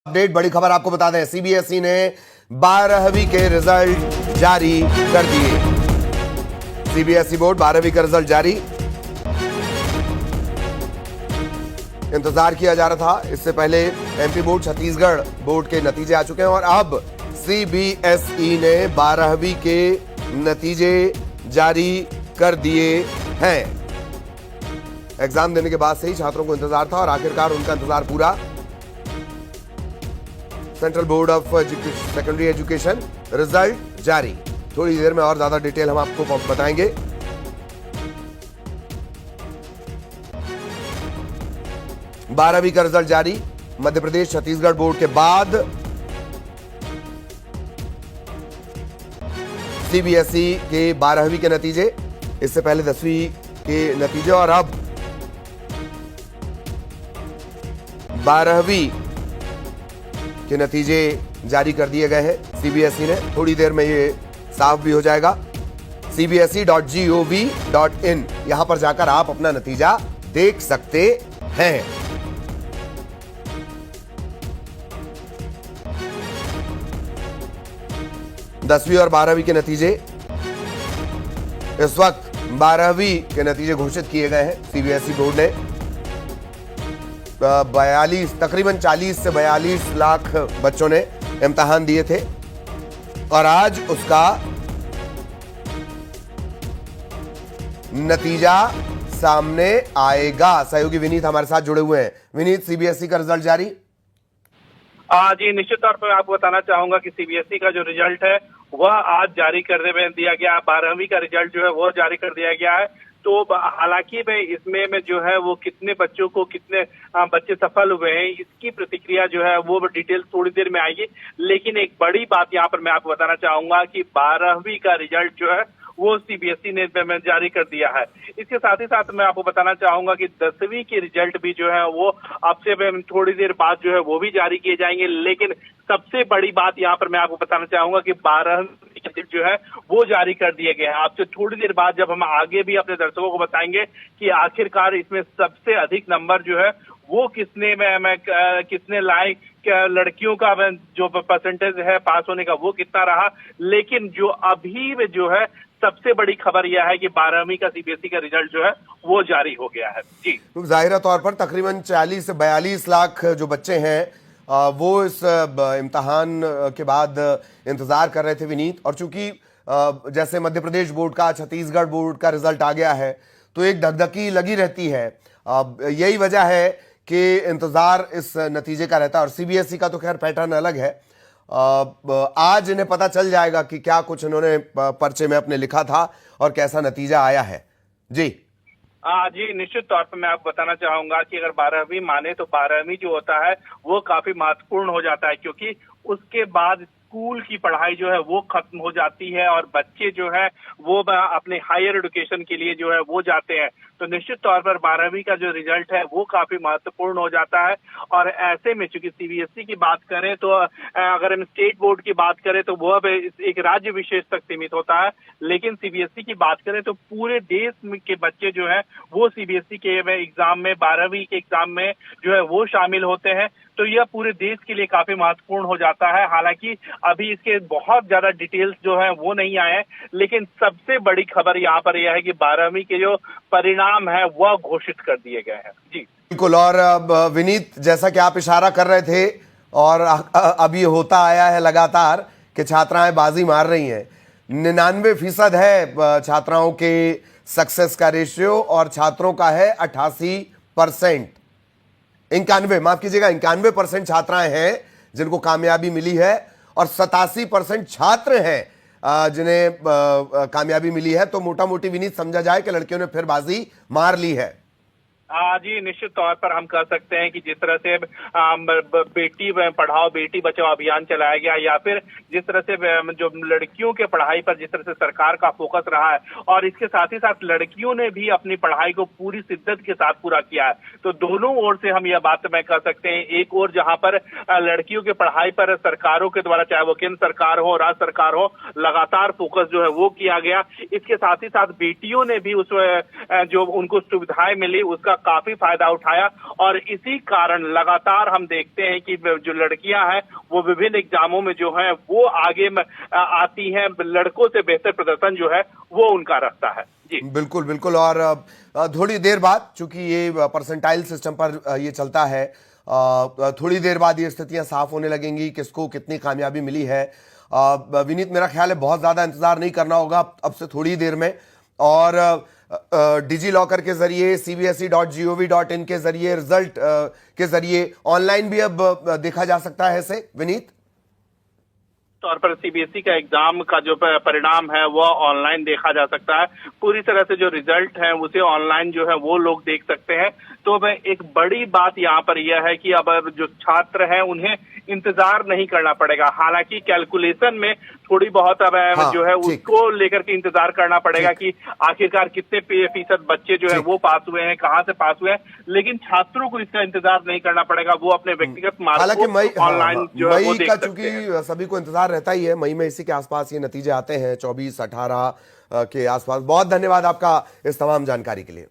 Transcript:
Update बड़ी खबर आपको बता दें, सीबीएसई ने 12वीं के रिजल्ट जारी कर दिए। सीबीएसई बोर्ड 12वीं का रिजल्ट जारी। इंतजार किया जा रहा था, इससे पहले एमपी बोर्ड, छत्तीसगढ़ बोर्ड के नतीजे आ चुके हैं और अब सीबीएसई ने 12वीं के नतीजे जारी कर दिए हैं। एग्जाम देने के बाद से ही छात्रों को इंतजार था और आखिरकार उनका इंतजार पूरा। Central board of secondary education result जारी। थोड़ी देर में और ज्यादा डिटेल हम आपको बताएंगे। बारहवीं का रिजल्ट जारी। मध्य प्रदेश छत्तीसगढ़ बोर्ड के बाद सीबीएसई के 12वीं के नतीजे, इससे पहले 10वीं के नतीजे और अब 12वीं के नतीजे जारी कर दिए गए हैं सीबीएसई ने। थोड़ी देर में ये साफ भी हो जाएगा। cbse.gov.in यहां पर जाकर आप अपना नतीजा देख सकते हैं। दसवीं और 12वीं के नतीजे, इस वक्त 12वीं के नतीजे घोषित किए गए हैं सीबीएसई बोर्ड ने। 42 तकरीबन 40 से 42 लाख बच्चों ने इम्तिहान दिए थे और आज उसका नतीजा सामने आएगा। सहयोगी विनीत हमारे साथ जुड़े हुए हैं। विनीत, सीबीएसई का रिजल्ट जारी। जी, निश्चित तौर पर आपको बताना चाहूंगा कि सीबीएसई का जो रिजल्ट है वह आज जारी कर दिया गया। 12वीं का रिजल्ट जो है वो जारी कर दिया गया है। तो हालांकि में इसमें में जो है वो कितने बच्चों को, कितने बच्चे सफल हुए हैं, इसकी प्रतिक्रिया जो है वो डिटेल थोड़ी देर में आएगी। लेकिन एक बड़ी बात यहाँ पर मैं आपको बताना चाहूंगा कि 12वीं का रिजल्ट जो है वो सीबीएसई ने जारी कर दिया है। इसके साथ ही साथ मैं आपको बताना चाहूंगा कि 10वीं के रिजल्ट भी जो है वो अब से थोड़ी देर बाद जो है वो भी जारी किए जाएंगे। लेकिन सबसे बड़ी बात यहाँ पर मैं आपको बताना चाहूंगा कि 12वीं के जो है वो जारी कर दिए गए हैं। आपसे थोड़ी देर बाद जब हम आगे भी अपने दर्शकों को बताएंगे कि आखिरकार इसमें सबसे अधिक नंबर जो है वो किसने लाए, लड़कियों का जो परसेंटेज है पास होने का वो कितना रहा। लेकिन जो अभी में जो है सबसे बड़ी खबर यह है कि 12वीं का सीबीएसई का रिजल्ट जो है वो जारी हो गया है। जी, जाहिर तौर पर तकरीबन 40 से 42 लाख जो बच्चे हैं वो इस इम्तिहान के बाद इंतजार कर रहे थे विनीत। और चूंकि जैसे मध्य प्रदेश बोर्ड का, छत्तीसगढ़ बोर्ड का रिजल्ट आ गया है तो एक धकधकी लगी रहती है। यही वजह है कि इंतजार इस नतीजे का रहता है। और सीबीएसई का तो खैर पैटर्न अलग है। आज इन्हें पता चल जाएगा कि क्या कुछ इन्होंने पर्चे में अपने लिखा था और कैसा नतीजा आया है। जी जी, निश्चित तौर पर मैं आपको बताना चाहूंगा कि अगर 12वीं माने तो 12वीं जो होता है वो काफी महत्वपूर्ण हो जाता है, क्योंकि उसके बाद स्कूल की पढ़ाई जो है वो खत्म हो जाती है और बच्चे जो है वो अपने हायर एजुकेशन के लिए जो है वो जाते हैं। तो निश्चित तौर पर 12वीं का जो रिजल्ट है वो काफी महत्वपूर्ण हो जाता है। और ऐसे में चूंकि सीबीएसई की बात करें तो अगर हम स्टेट बोर्ड की बात करें तो वो अब एक राज्य विशेष तक सीमित होता है। लेकिन सीबीएसई की बात करें तो पूरे देश के बच्चे जो है वो सीबीएसई के एग्जाम में, 12वीं के एग्जाम में जो है वो शामिल होते हैं। तो यह पूरे देश के लिए काफी महत्वपूर्ण हो जाता है। हालांकि अभी इसके बहुत ज्यादा डिटेल्स जो है वो नहीं आए हैं, लेकिन सबसे बड़ी खबर यहाँ पर यह है कि 12वीं के जो परिणाम है वह घोषित कर दिए गए हैं। जी बिल्कुल। और विनीत, जैसा कि आप इशारा कर रहे थे और अभी होता आया है लगातार कि छात्राएं बाजी मार रही हैं। 99% है छात्राओं के सक्सेस का रेशियो और छात्रों का है 88%। 91, माफ कीजिएगा, 91% छात्राएं हैं जिनको कामयाबी मिली है और 87% छात्र हैं जिन्हें कामयाबी मिली है। तो मोटा मोटी विनीत समझा जाए कि लड़कियों ने फिर बाजी मार ली है। जी, निश्चित तौर पर हम कह सकते हैं कि जिस तरह से बेटी पढ़ाओ बेटी बचाओ अभियान चलाया गया, या फिर जिस तरह से जो लड़कियों के पढ़ाई पर जिस तरह से सरकार का फोकस रहा है, और इसके साथ ही साथ लड़कियों ने भी अपनी पढ़ाई को पूरी शिद्दत के साथ पूरा किया है। तो दोनों ओर से हम यह बात मैं कह सकते हैं। एक ओर जहां पर लड़कियों की पढ़ाई पर सरकारों के द्वारा, चाहे वो केंद्र सरकार हो, राज्य सरकार हो, लगातार फोकस जो है वो किया गया। इसके साथ ही साथ बेटियों ने भी उस जो उनको सुविधाएं मिली उसका काफी फायदा उठाया और इसी कारण लगातार हम देखते हैं कि जो लड़कियां हैं वो विभिन्न एग्जामों में जो है वो आगे आती हैं, लड़कों से बेहतर प्रदर्शन जो है वो उनका रहता है। जी बिल्कुल बिल्कुल। और थोड़ी देर बाद, चूंकि ये परसेंटाइल सिस्टम पर ये चलता है, थोड़ी देर बाद ये स्थितियां साफ होने लगेंगी, किसको कितनी कामयाबी मिली है। विनीत, मेरा ख्याल है बहुत ज्यादा इंतजार नहीं करना होगा अब से थोड़ी देर में, और डिजी लॉकर के जरिए, cbse.gov.in के जरिए, रिजल्ट के जरिए ऑनलाइन भी अब देखा जा सकता है इसे, विनीत? तौर पर सीबीएसई का एग्जाम का जो परिणाम है वो ऑनलाइन देखा जा सकता है। पूरी तरह से जो रिजल्ट है उसे ऑनलाइन जो है वो लोग देख सकते हैं। तो एक बड़ी बात यहाँ पर यह है कि अब जो छात्र हैं उन्हें इंतजार नहीं करना पड़ेगा। हालांकि कैलकुलेशन में थोड़ी बहुत अब जो है उसको लेकर के इंतजार करना पड़ेगा कि आखिरकार कितने फीसद बच्चे जो है वो पास हुए हैं, कहाँ से पास हुए हैं, लेकिन छात्रों को इसका इंतजार नहीं करना पड़ेगा। वो अपने व्यक्तिगत मार्क को ऑनलाइन जो है वो देख सकते हैं। चूंकि सभी को इंतजार रहता ही है, मई में इसी के आसपास ये नतीजे आते हैं, 24-18 के आसपास। बहुत धन्यवाद आपका इस तमाम जानकारी के लिए।